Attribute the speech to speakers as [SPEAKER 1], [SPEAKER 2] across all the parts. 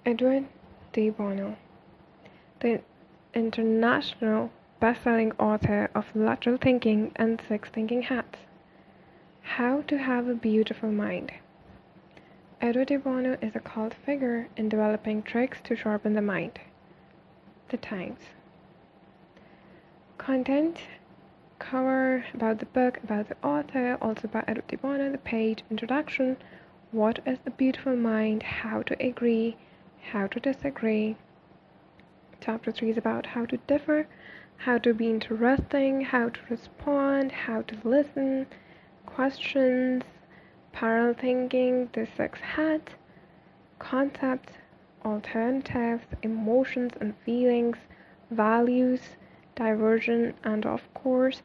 [SPEAKER 1] Edward de Bono, the international best-selling author of Lateral Thinking and Six Thinking Hats. How to Have a Beautiful Mind. Edward de Bono is a cult figure in developing tricks to sharpen the mind. The Times. Content cover about the book, about the author, also about Edward de Bono, the page, introduction, what is a beautiful mind, how to agree, how to disagree. Chapter 3 is about how to differ, how to be interesting, how to respond, how to listen, questions, parallel thinking, the six hats, concepts, alternatives, emotions and feelings, values, diversion, and of course,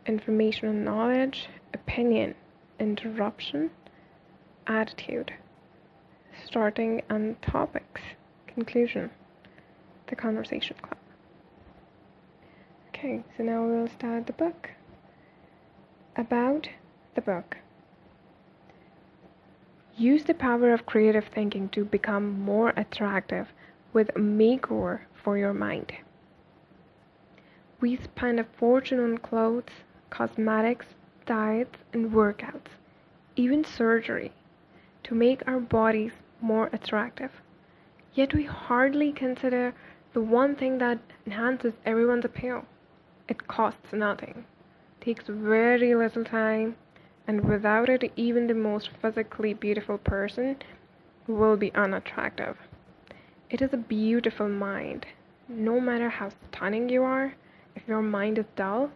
[SPEAKER 1] information and knowledge, opinion, interruption, attitude, starting and topics, conclusion, the conversation club. Okay, so now we'll start the book. About the book. Use the power of creative thinking to become more attractive with a makeover for your mind. We spend a fortune on clothes, cosmetics, diets, and workouts, even surgery, to make our bodies more attractive. Yet we hardly consider the one thing that enhances everyone's appeal. It costs nothing, takes very little time, and without it, even the most physically beautiful person will be unattractive. It is a beautiful mind. No matter how stunning you are, if your mind is dull,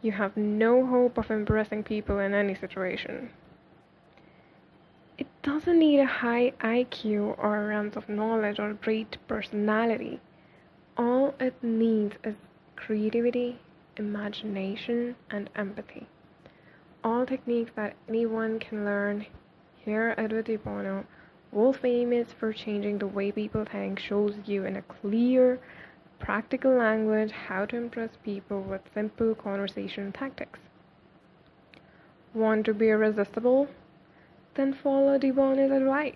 [SPEAKER 1] you have no hope of impressing people in any situation. It doesn't need a high IQ or a range of knowledge or great personality. All it needs is creativity, imagination, and empathy. All techniques that anyone can learn. Here at Edward de Bono, world famous for changing the way people think, shows you in a clear, practical language how to impress people with simple conversation tactics. Want to be irresistible? Then follow de Bono's advice.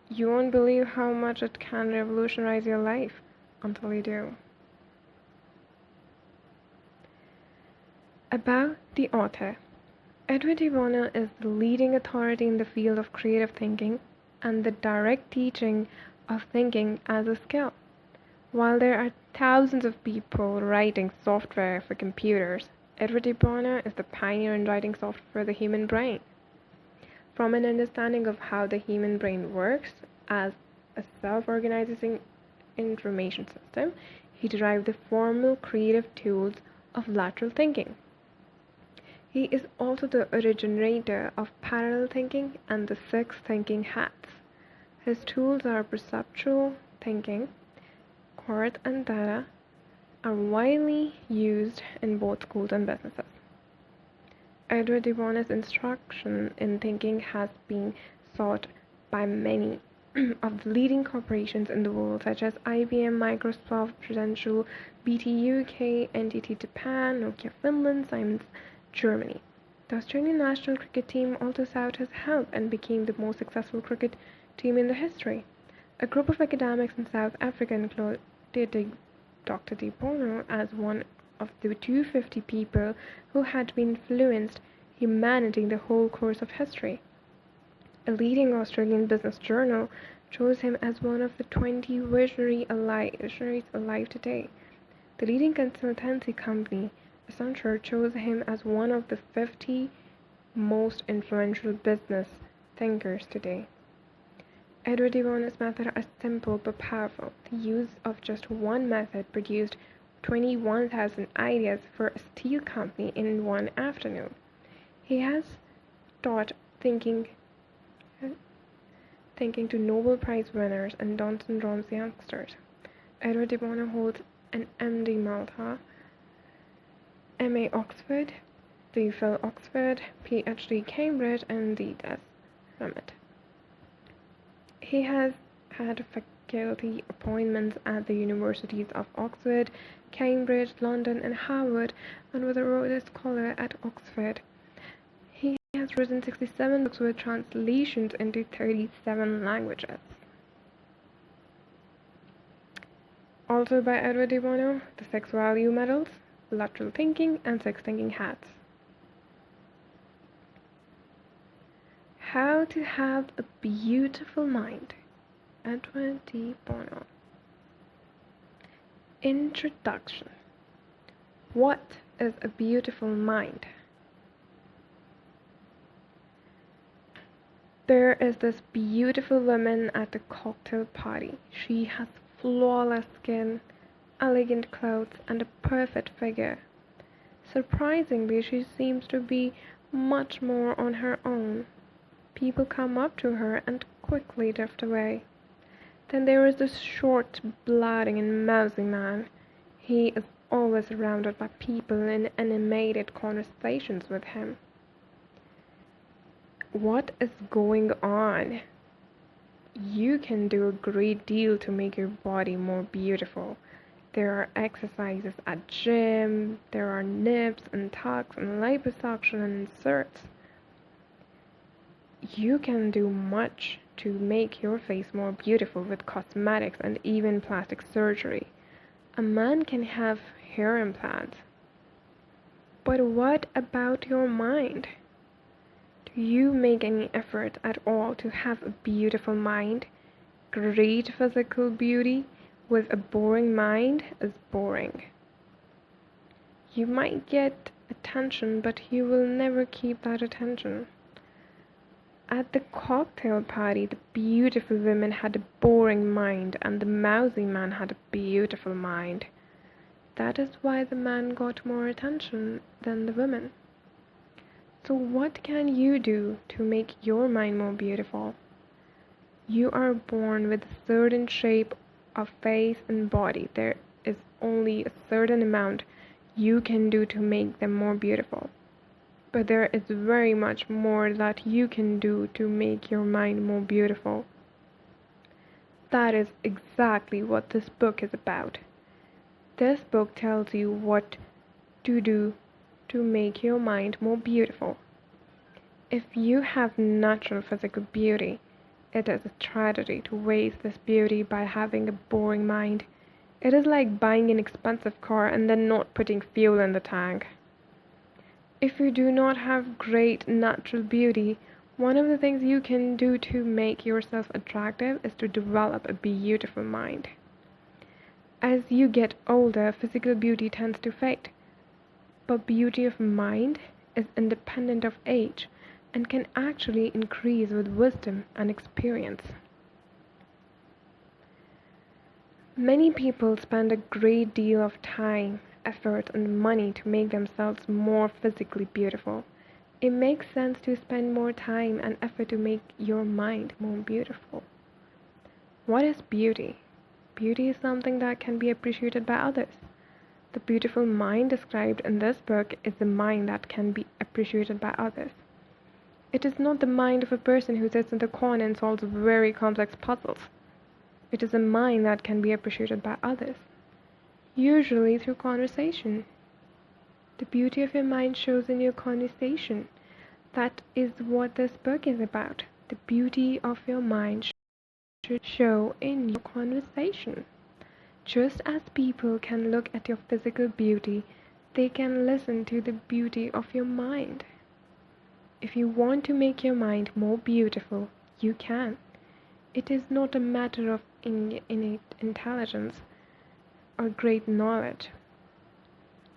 [SPEAKER 1] You won't believe how much it can revolutionize your life until you do. About the author. Edward de Bono is the leading authority in the field of creative thinking and the direct teaching of thinking as a skill. While there are thousands of people writing software for computers, Edward de Bono is the pioneer in writing software for the human brain. From an understanding of how the human brain works as a self-organizing information system, he derived the formal creative tools of lateral thinking. He is also the originator of parallel thinking and the six thinking hats. His tools are perceptual thinking, Quart and data are widely used in both schools and businesses. Edward de Bono's instruction in thinking has been sought by many of the leading corporations in the world, such as IBM, Microsoft, Prudential, BT UK, NTT Japan, Nokia Finland, Siemens Germany. The Australian national cricket team also sought his help and became the most successful cricket team in the history. A group of academics in South Africa included Dr. de Bono as one of the 250 people who had been influenced humanity in the whole course of history. A leading Australian business journal chose him as one of the 20 visionaries alive today. The leading consultancy company, Accenture, chose him as one of the 50 most influential business thinkers today. Edward de Bono's methods are simple but powerful. The use of just one method produced 21,000 ideas for a steel company in one afternoon. He has taught thinking to Nobel Prize winners and Johnson Johnson youngsters. Edward de Bono holds an MD Malta, MA Oxford, DPhil Oxford, PhD Cambridge, and D.Des Summit. He has had faculty appointments at the universities of Oxford, Cambridge, London, and Harvard, and was a Rhodes Scholar at Oxford. He has written 67 books with translations into 37 languages. Also by Edward de Bono, The Six Value Metals, Lateral Thinking, and Six Thinking Hats. How to Have a Beautiful Mind, Edward de Bono. Introduction. What is a beautiful mind? There is this beautiful woman at the cocktail party. She has flawless skin, elegant clothes, and a perfect figure. Surprisingly, she seems to be much more on her own. People come up to her and quickly drift away. Then there is this short, blading and mousy man. He is always surrounded by people in animated conversations with him. What is going on? You can do a great deal to make your body more beautiful. There are exercises at gym, there are nips and tucks and liposuction and inserts. You can do much to make your face more beautiful with cosmetics and even plastic surgery. A man can have hair implants. But what about your mind? Do you make any effort at all to have a beautiful mind? Great physical beauty with a boring mind is boring. You might get attention, but you will never keep that attention. At the cocktail party, the beautiful woman had a boring mind and the mousy man had a beautiful mind. That is why the man got more attention than the woman. So what can you do to make your mind more beautiful? You are born with a certain shape of face and body. There is only a certain amount you can do to make them more beautiful. But there is very much more that you can do to make your mind more beautiful. That is exactly what this book is about. This book tells you what to do to make your mind more beautiful. If you have natural physical beauty, it is a tragedy to waste this beauty by having a boring mind. It is like buying an expensive car and then not putting fuel in the tank. If you do not have great natural beauty, one of the things you can do to make yourself attractive is to develop a beautiful mind. As you get older, physical beauty tends to fade, but beauty of mind is independent of age and can actually increase with wisdom and experience. Many people spend a great deal of time, effort, and money to make themselves more physically beautiful. It makes sense to spend more time and effort to make your mind more beautiful. What is beauty? Beauty is something that can be appreciated by others. The beautiful mind described in this book is the mind that can be appreciated by others. It is not the mind of a person who sits in the corner and solves very complex puzzles. It is a mind that can be appreciated by others, usually through conversation. The beauty of your mind shows in your conversation. That is what this book is about. The beauty of your mind should show in your conversation. Just as people can look at your physical beauty, they can listen to the beauty of your mind. If you want to make your mind more beautiful, you can. It is not a matter of innate intelligence or great knowledge.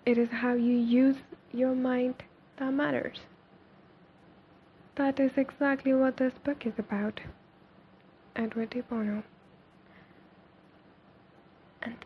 [SPEAKER 1] It is how you use your mind that matters. That is exactly what this book is about. Edward de Bono. And